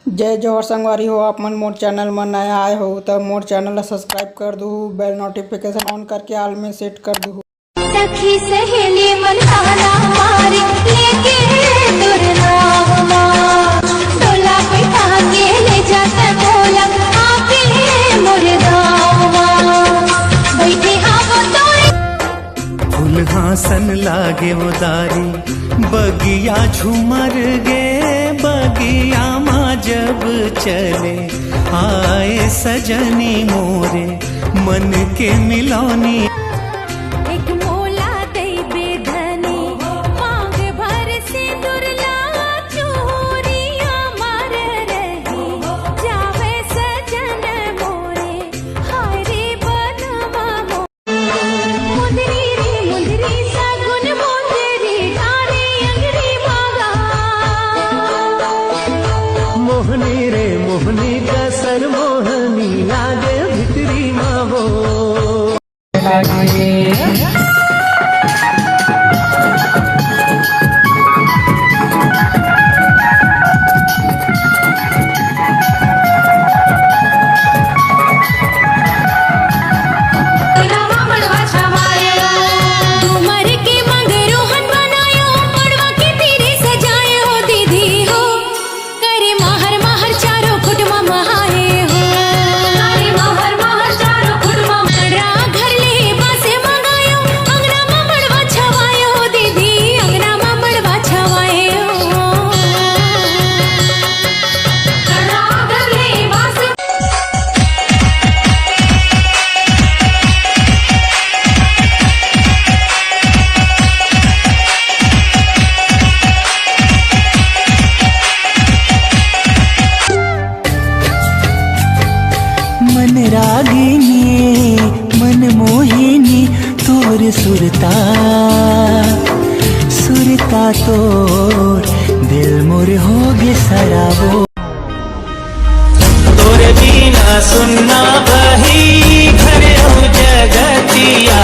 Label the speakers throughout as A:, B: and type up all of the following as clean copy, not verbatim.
A: जय जोहर संगवारी हो। आप मन मोर चैनल में नया आए हो तो मोर चैनल ला सब्सक्राइब कर दू, बेल नोटिफिकेशन ऑन करके ऑल में सेट कर दू।
B: सखी सहेली मन ताना मारी लेके दूर नाव मां डोला बैठा के ले जाता बोला आके मोर गाँव मां बैठे हावो तोरे
C: फूल हासन लागे उदारी बगिया झूमर गे बगिया माँ जब चले आए सजनी मोरे मन के मिलौनी।
B: एक मोला दे बेधनी मांग भर से दुर्ला चोरिया मार रही जावे सजन मोरे हाय रे बनवा मुंदरी रे मुंदरी सगुन मुंदरी ठाणे अंगरी मागा
C: मोहनी रे मोहनी कसर मोहनी लागे भितरी मावो। मन रागिनी मन मोहिनी तोर सुरता सुरता तोर दिल मोर होगे सराबो। तोरे बिना सुनना बही घर जगतिया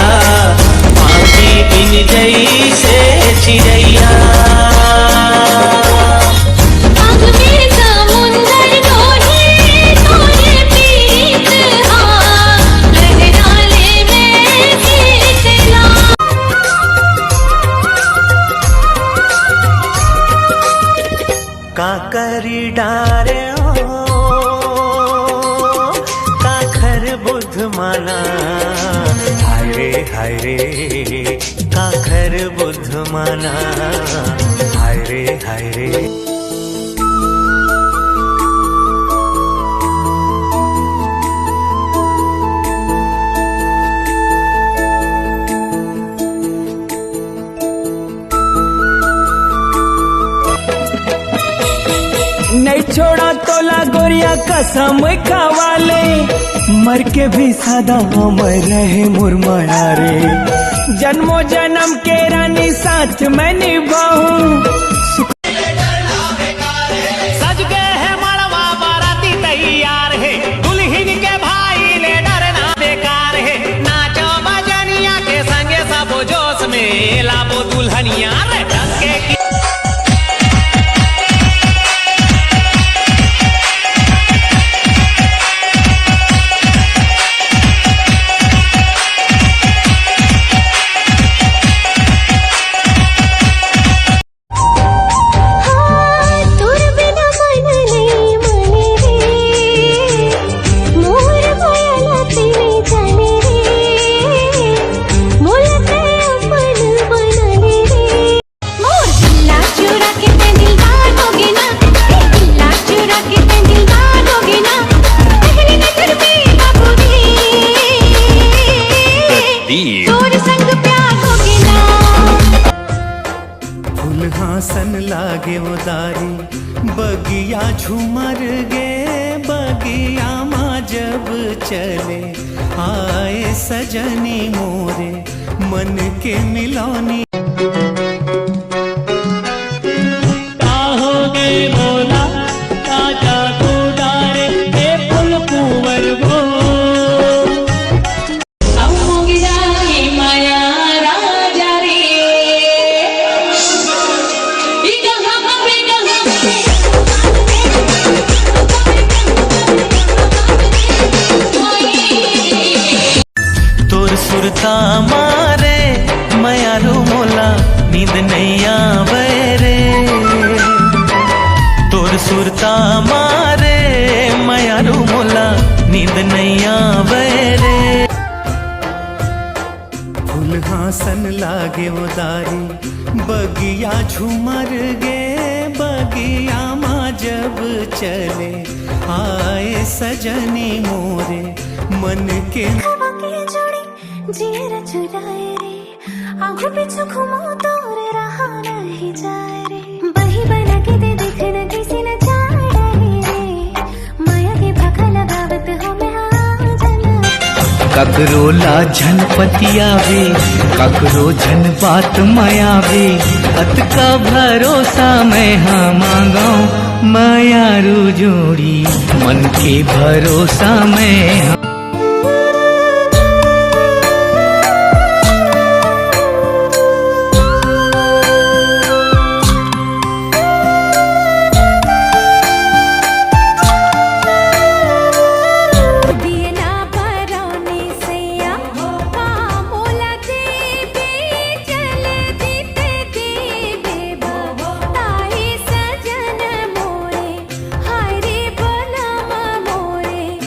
C: माटी बिन जई से चिड़ैया काकरी डारे काखर बुध माना हाय रे काखर बुध माना हाय रे। नहीं छोड़ा तोला गोरिया कसम खवाले मर के भी सदा अमर रहे मुरमरा रे जन्मों जन्म के रानी साथ में निभाऊं। सज गए है मड़वा बाराती तैयार है दुल्हन के भाई ले डरना बेकार है नाचो बजनिया के संगे सब जोश में लाबो दुल्हनिया रे डंके की। फूल हासन लागे उदारी बगिया झूमर गे बगिया माँ जब चले आए सजनी मोरे मन के मिलौनी।
D: सुरता मारे मयारू मोला नींद नहीं आवे रे। तोर सुरता मारे मयारू मोला नींद नहीं आवे रे। फुलहासन लागे उदारी बगिया झूमर गे, बगिया माँ जब चले आए सजनी मोरे मन के
B: हवा की जोड़ी जीरा चुराए रे, आंखों पीछे घूमो तोरे रहा नहीं जाए रे। बही बना के दे देखना किसी न जाए रे, माया के भाखा लगावत हमें हाँ जाना।
D: ककरो ला झन पतियावे, ककरो झन बात मायावे, अत का भरोसा मैं हाँ मांगाऊं मायारू जोड़ी मन के भरोसा मैं हाँ